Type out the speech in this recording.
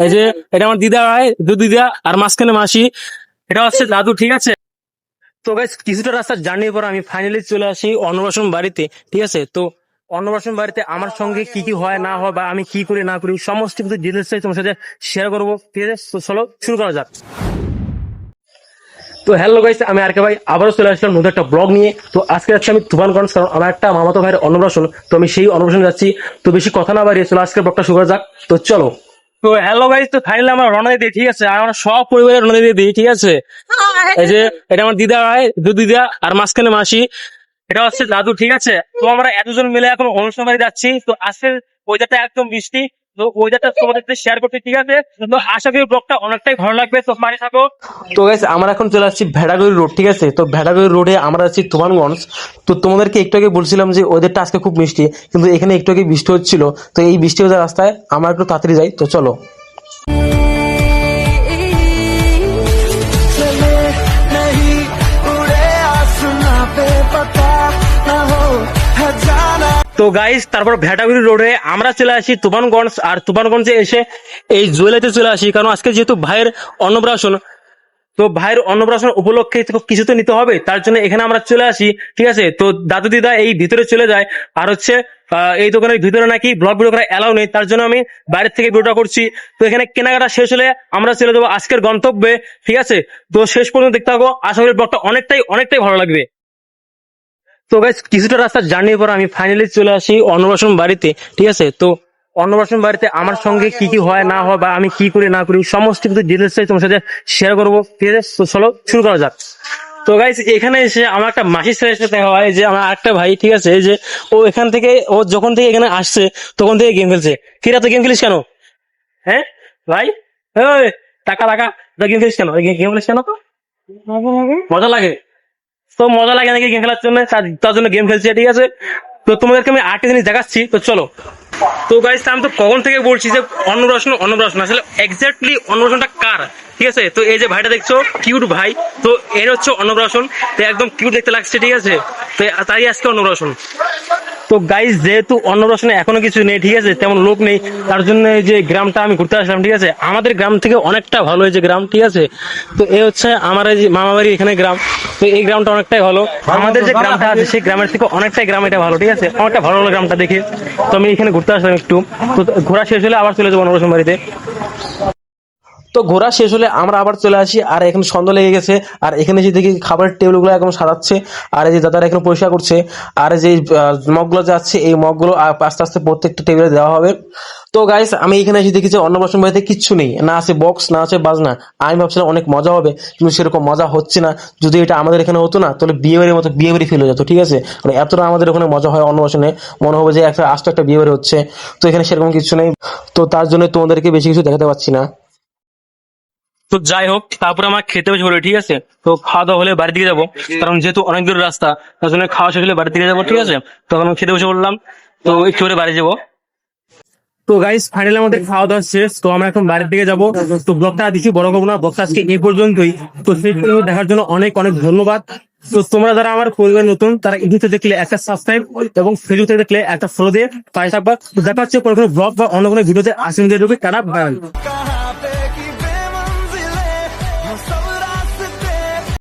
এই যে এটা আমার দিদা হয়, দু দিদা আর মাঝখানে মাসি, এটা হচ্ছে দাদু, ঠিক আছে। তো গাইস কিছুটা রাস্তার জার্নির পর আমি ফাইনালি চলে আসি অন্নপ্রাশন বাড়িতে, ঠিক আছে। তো অন্নপ্রাশন বাড়িতে আমার সঙ্গে কি কি হয় না হয় বা আমি কি করি না করি সমস্ত কিছু ডিটেলস তোমার সাথে শেয়ার করবো, ঠিক আছে। তো চলো শুরু করা যাক। তো হ্যালো গাইস, আমি আর কে ভাই আবারও চলে আসলাম নতুন একটা ব্লগ নিয়ে। তো আজকে যাচ্ছি আমি তুফানগঞ্জ, কারণ আমার একটা মামাতো ভাইয়ের অন্নপ্রাশন, তো আমি সেই অন্নপ্রাশন যাচ্ছি। তো বেশি কথা না বাড়িয়ে চলো আজকের ব্লগটা শুরু করা যাক। তো চলো। তো হ্যালো গাইস, তো ফাইনালি আমরা রওনা দিয়ে দিই, ঠিক আছে। আর আমরা সব পরিবারের রওনা দিয়ে দিই, ঠিক আছে। এই যে এটা আমার দিদা হয়, দু দিদা আর মাঝখানে মাসি, এটা হচ্ছে দাদু, ঠিক আছে। তো আমরা এতজন মিলে এখন অনুষ্ঠান বাড়ি যাচ্ছি। তো আজকের ওয়েদারটা একদম বৃষ্টি, তো ওয়েদারটা তোমাদের সাথে শেয়ার করতে, ঠিক আছে। তো আশা করি ব্লগটা অনেকটাই ভালো লাগবে, তো মারি থাকো। তো গাইস আমরা এখন চলে আসছি ভেড়াগুড়ি রোড, ঠিক আছে। তো ভেড়াগুড়ি রোডে আমরা আছি তুফানগঞ্জ। তো তোমাদেরকে একটু আগে বলছিলাম যে ওয়েদারটা আজকে খুব মিষ্টি, কিন্তু এখানে একটু আগে বৃষ্টি হচ্ছিল। তো এই বৃষ্টি হওয়ার রাস্তায় আমরা একটু তাড়াতাড়ি যাই, তো চলো। তো গাইস তারপর ভেটাগুড়ি রোডে আমরা চলে আসি তুফানগঞ্জ। আর তুফানগঞ্জে এসে এই জুয়েলারিতে চলে আসি, কারণ আজকে যেহেতু ভাইয়ের অন্নপ্রাশন, তো ভাইয়ের অন্নপ্রাশন উপলক্ষে তো কিছু তো নিতে হবে, তার জন্য এখানে আমরা চলে আসি, ঠিক আছে। তো দাদু দিদা এই ভিতরে চলে যায়। আর হচ্ছে এই দোকানের ভিতরে নাকি ব্লগ ভিডিও করা এলাও নেই, তার জন্য আমি বাইরের থেকে ভিডিওটা করছি। তো এখানে কেনাকাটা শেষ হলে আমরা চলে যাবো আজকের গন্তব্যে, ঠিক আছে। তো শেষ পর্যন্ত দেখতে থাকো, আশা করি ব্লগটা অনেকটাই অনেকটাই ভালো লাগবে। তো গাইস কিছুটা রাস্তার জার্নির পর আমি ফাইনালি চলে আসি অন্নপ্রাশন বাড়িতে, ঠিক আছে। তো অন্নপ্রাশন বাড়িতে আমার সঙ্গে কি কি হয় না হয় বা আমি কি করি না করি সমস্ত কিছু ডিটেলস তোমার সাথে শেয়ার করবো, ঠিক আছে। তো চলো শুরু করা যাক। তো গাইস এখানে এসে আমার একটা মাসির ছেলের সাথে দেখা হয়, যে আমার আরেকটা ভাই, ঠিক আছে। এই যে ও এখান থেকে, ও যখন থেকে এখানে আসছে তখন থেকে গেম খেলছে। কিরা তো গেম খেলিস কেন? হ্যাঁ ভাই, ওই টাকা টাকা, গেম খেলিস কেন? গেম খেলিস কেন? তো মজা লাগে। তো মজা লাগে নাকি গেম খেলার জন্য, তার জন্য গেম খেলছি, ঠিক আছে। তো তোমাদেরকে আমি আরেকটা জিনিস দেখাচ্ছি, তো চলো। তো গাইস আমি তো কখন থেকে বলছি যে অন্নপ্রাশন অন্নপ্রাশন, আসলে এক্স্যাক্টলি অন্নপ্রাশনটা কার, ঠিক আছে। তো এই যে ভাইটা দেখছো, কিউট ভাই, তো এর হচ্ছে অন্নপ্রাশন। তো একদম কিউট দেখতে লাগছে, ঠিক আছে। তো তাই আজকে অন্নপ্রাশন। তো গাইস যেহেতু অন্নপ্রাশনে এখনো কিছু নেই, ঠিক আছে, তেমন লোক নেই, তার জন্য এই যে গ্রামটা আমি ঘুরতে আসলাম, ঠিক আছে। আমাদের গ্রাম থেকে অনেকটা ভালো এই যে গ্রাম, ঠিক আছে। তো এই হচ্ছে আমার এই যে মামা বাড়ি, এখানে গ্রাম। তো এই গ্রামটা অনেকটাই ভালো, আমাদের যে গ্রামটা আছে সেই গ্রামের থেকে অনেকটাই গ্রাম এটা ভালো, ঠিক আছে। অনেকটা ভালো হলো গ্রামটা দেখে। তো আমি এখানে ঘুরতে আসলাম একটু। তো ঘোরা শেষ হলে আবার চলে যাবো অন্নপ্রাশন বাড়িতে। তো ঘোরা শেষ হলে আমরা আবার চলে আসি, আর এখানে সন্ধ্যা লেগে গেছে। আর এখানে যে দেখি খাবারের টেবিল গুলো একদম সাজাচ্ছে, আর এই যে দাদারা এখানে পরিষ্কার করছে। আর যে মগগুলো যাচ্ছে, এই মগগুলো আস্তে আস্তে প্রত্যেকটা টেবিলে দেওয়া হবে। তো গাইস আমি এখানে এসে দেখি যে অন্নপ্রাশন বাড়িতে কিচ্ছু নেই, না আছে বক্স, না আছে বাজনা। আমি ভাবছিলাম অনেক মজা হবে, কিন্তু সেরকম মজা হচ্ছে না। যদি এটা আমাদের এখানে হতো না, তাহলে বিয়ে বাড়ির মতো বিয়ে বাড়ি ফিল হয়ে যেত, ঠিক আছে। মানে এতটা আমাদের ওখানে মজা হয় অন্নপ্রাশনে, মনে হবে যে একটা আস্ত একটা বিয়ে বাড়ি হচ্ছে। তো এখানে সেরকম কিছু নেই, তো তার জন্য তোমাদেরকে বেশি কিছু দেখাতে পারছি না। তো যাই হোক, তারপরে আমার খেতে বসে পড়বে, ঠিক আছে। তো খাওয়া দাওয়া হলে বাড়ির দিকে যাবো, কারণ যেহেতু অনেক দূর রাস্তা, তার জন্য খাওয়া শেষ হলে বাড়ির দিকে যাবো, ঠিক আছে। তখন আমি খেতে বসে পড়লাম, তো একটু করে বাড়ি যাবো। তো গাইস ফাইনালি আমাদের খাওয়া দাওয়া শেষ, তো আমরা এখন বাড়ির দিকে যাবো। তো ব্লগটা বেশি বড় করবো না, ব্লগটা আজকে এই পর্যন্তই। তো সেই দেখার জন্য অনেক অনেক ধন্যবাদ। তো তোমরা যারা আমার পরিবার নতুন, তারা ইউটিউবে দেখলে একটা সাবস্ক্রাইব এবং ফেসবুকে দেখলে একটা ফলো দিয়ে পাশে থাকবা। তো দেখা হচ্ছে কোনো ব্লগ বা অন্য কোনো ভিডিওতে আসেন, তারা